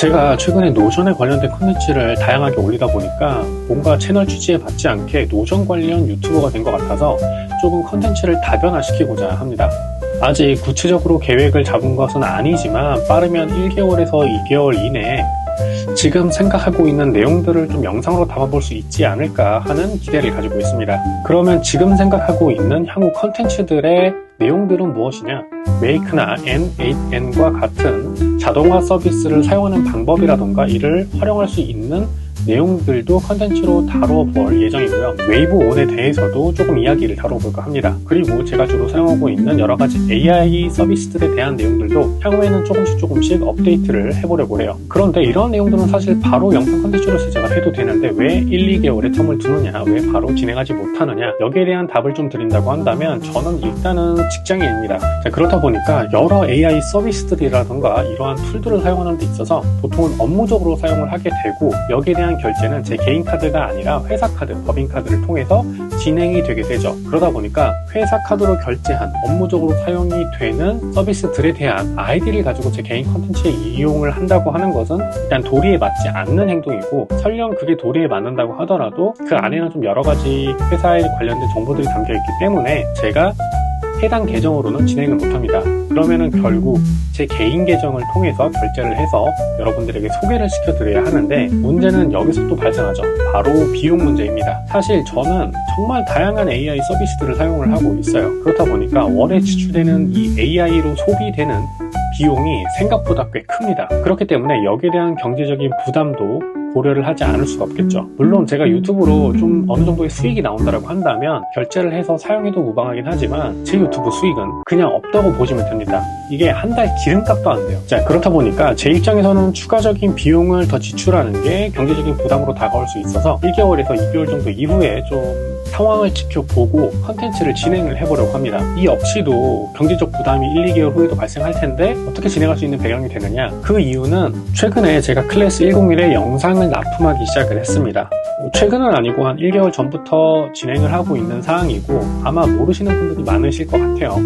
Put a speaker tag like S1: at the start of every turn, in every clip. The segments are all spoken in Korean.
S1: 제가 최근에 노션에 관련된 콘텐츠를 다양하게 올리다 보니까 뭔가 채널 취지에 맞지 않게 노션 관련 유튜버가 된 것 같아서 조금 콘텐츠를 다변화시키고자 합니다. 아직 구체적으로 계획을 잡은 것은 아니지만 빠르면 1개월에서 2개월 이내에 지금 생각하고 있는 내용들을 좀 영상으로 담아볼 수 있지 않을까 하는 기대를 가지고 있습니다. 그러면 지금 생각하고 있는 향후 컨텐츠들의 내용들은 무엇이냐? 메이크나 N8N과 같은 자동화 서비스를 사용하는 방법이라던가 이를 활용할 수 있는 내용들도 컨텐츠로 다뤄볼 예정이고요. 웨이브 온에 대해서도 조금 이야기를 다뤄볼까 합니다. 그리고 제가 주로 사용하고 있는 여러가지 AI 서비스들에 대한 내용들도 향후에는 조금씩 업데이트를 해보려고 해요. 그런데 이런 내용들은 사실 바로 영상 컨텐츠로 제작을 해도 되는데 왜 1, 2개월의 텀을 두느냐, 왜 바로 진행하지 못하느냐, 여기에 대한 답을 좀 드린다고 한다면 저는 일단은 직장인입니다. 그렇다 보니까 여러 AI 서비스들이라던가 이러한 툴들을 사용하는 데 있어서 보통은 업무적으로 사용을 하게 되고, 여기에 대한 결제는 제 개인 카드가 아니라 회사 카드, 법인 카드를 통해서 진행이 되게 되죠. 그러다 보니까 회사 카드로 결제한 업무적으로 사용이 되는 서비스들에 대한 아이디를 가지고 제 개인 컨텐츠에 이용을 한다고 하는 것은 일단 도리에 맞지 않는 행동이고, 설령 그게 도리에 맞는다고 하더라도 그 안에는 좀 여러 가지 회사에 관련된 정보들이 담겨 있기 때문에 제가 해당 계정으로는 진행을 못합니다. 그러면은 결국 제 개인 계정을 통해서 결제를 해서 여러분들에게 소개를 시켜드려야 하는데, 문제는 여기서 또 발생하죠. 바로 비용 문제입니다. 사실 저는 정말 다양한 AI 서비스들을 사용을 하고 있어요. 그렇다 보니까 월에 지출되는 이 AI로 소비되는 비용이 생각보다 꽤 큽니다. 그렇기 때문에 여기에 대한 경제적인 부담도 고려를 하지 않을 수가 없겠죠. 물론 제가 유튜브로 좀 어느 정도의 수익이 나온다고 한다면 결제를 해서 사용해도 무방하긴 하지만 제 유튜브 수익은 그냥 없다고 보시면 됩니다. 이게 한 달 기름값도 안 돼요. 자, 그렇다 보니까 제 입장에서는 추가적인 비용을 더 지출하는 게 경제적인 부담으로 다가올 수 있어서 1개월에서 2개월 정도 이후에 좀 상황을 지켜보고 컨텐츠를 진행을 해보려고 합니다. 이 역시도 경제적 부담이 1, 2개월 후에도 발생할 텐데 어떻게 진행할 수 있는 배경이 되느냐? 그 이유는 최근에 제가 클래스 101의 영상을 납품하기 시작을 했습니다. 최근은 아니고 한 1개월 전부터 진행을 하고 있는 사항이고, 아마 모르시는 분들이 많으실 것 같아요.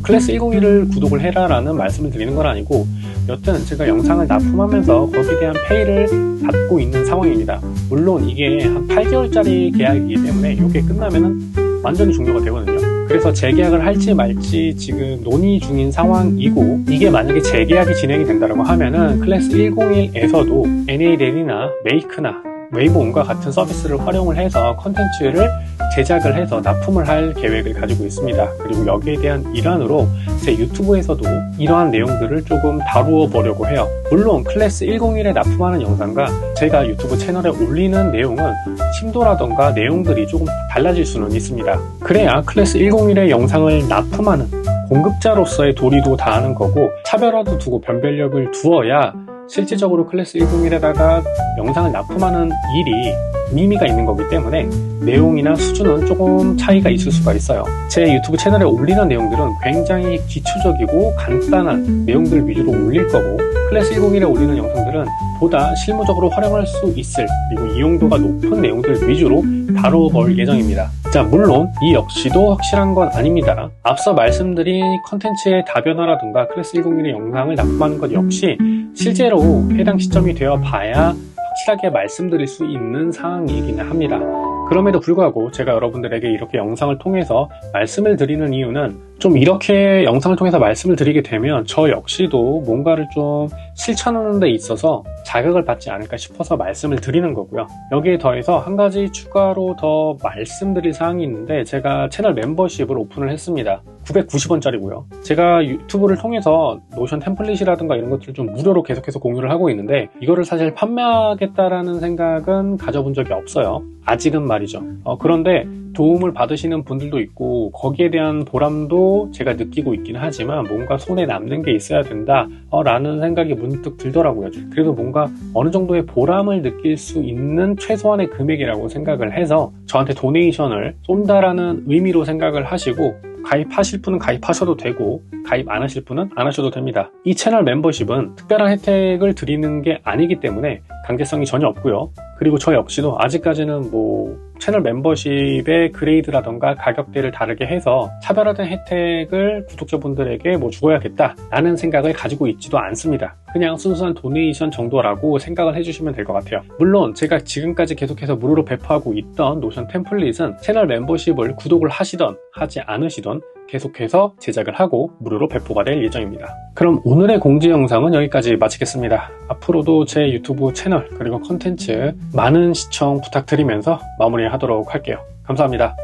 S1: 클래스 101을 구독을 해라 라는 말씀을 드리는 건 아니고, 여튼 제가 영상을 납품하면서 거기에 대한 페이를 받고 있는 상황입니다. 물론 이게 한 8개월짜리 계약이기 때문에 이게 끝나면은 완전히 종료가 되거든요. 그래서 재계약을 할지 말지 지금 논의 중인 상황이고, 이게 만약에 재계약이 진행이 된다고 하면은 클래스 101에서도 N8N이나 메이크나 웨이브온과 같은 서비스를 활용을 해서 컨텐츠를 제작을 해서 납품을 할 계획을 가지고 있습니다. 그리고 여기에 대한 일환으로 제 유튜브에서도 이러한 내용들을 조금 다루어 보려고 해요. 물론 클래스 101에 납품하는 영상과 제가 유튜브 채널에 올리는 내용은 심도라던가 내용들이 조금 달라질 수는 있습니다. 그래야 클래스 101의 영상을 납품하는 공급자로서의 도리도 다하는 거고, 차별화도 두고 변별력을 두어야 실질적으로 클래스 101에다가 영상을 납품하는 일이 의미가 있는 거기 때문에 내용이나 수준은 조금 차이가 있을 수가 있어요. 제 유튜브 채널에 올리는 내용들은 굉장히 기초적이고 간단한 내용들 위주로 올릴 거고, 클래스 101에 올리는 영상들은 보다 실무적으로 활용할 수 있을, 그리고 이용도가 높은 내용들 위주로 다뤄볼 예정입니다. 자, 물론 이 역시도 확실한 건 아닙니다. 앞서 말씀드린 컨텐츠의 다변화라든가 클래스 101의 영상을 납품하는 것 역시 실제로 해당 시점이 되어 봐야 확실하게 말씀드릴 수 있는 사항이기는 합니다. 그럼에도 불구하고 제가 여러분들에게 이렇게 영상을 통해서 말씀을 드리는 이유는, 좀 이렇게 영상을 통해서 말씀을 드리게 되면 저 역시도 뭔가를 좀 실천하는 데 있어서 자극을 받지 않을까 싶어서 말씀을 드리는 거고요. 여기에 더해서 한 가지 추가로 더 말씀드릴 사항이 있는데, 제가 채널 멤버십을 오픈을 했습니다. 990원짜리고요. 제가 유튜브를 통해서 노션 템플릿이라든가 이런 것들을 좀 무료로 계속해서 공유를 하고 있는데, 이거를 사실 판매하겠다라는 생각은 가져본 적이 없어요. 아직은 말이죠. 그런데 도움을 받으시는 분들도 있고 거기에 대한 보람도 제가 느끼고 있긴 하지만 뭔가 손에 남는 게 있어야 된다 라는 생각이 문득 들더라고요. 그래도 뭔가 어느 정도의 보람을 느낄 수 있는 최소한의 금액이라고 생각을 해서 저한테 도네이션을 쏜다라는 의미로 생각을 하시고, 가입하실 분은 가입하셔도 되고 가입 안 하실 분은 안 하셔도 됩니다. 이 채널 멤버십은 특별한 혜택을 드리는 게 아니기 때문에 강제성이 전혀 없고요. 그리고 저 역시도 아직까지는 채널 멤버십의 그레이드라던가 가격대를 다르게 해서 차별화된 혜택을 구독자분들에게 주어야겠다 라는 생각을 가지고 있지도 않습니다. 그냥 순수한 도네이션 정도라고 생각을 해주시면 될 것 같아요. 물론 제가 지금까지 계속해서 무료로 배포하고 있던 노션 템플릿은 채널 멤버십을 구독을 하시던 하지 않으시던 계속해서 제작을 하고 무료로 배포가 될 예정입니다. 그럼 오늘의 공지 영상은 여기까지 마치겠습니다. 앞으로도 제 유튜브 채널 그리고 컨텐츠 많은 시청 부탁드리면서 마무리하도록 할게요. 감사합니다.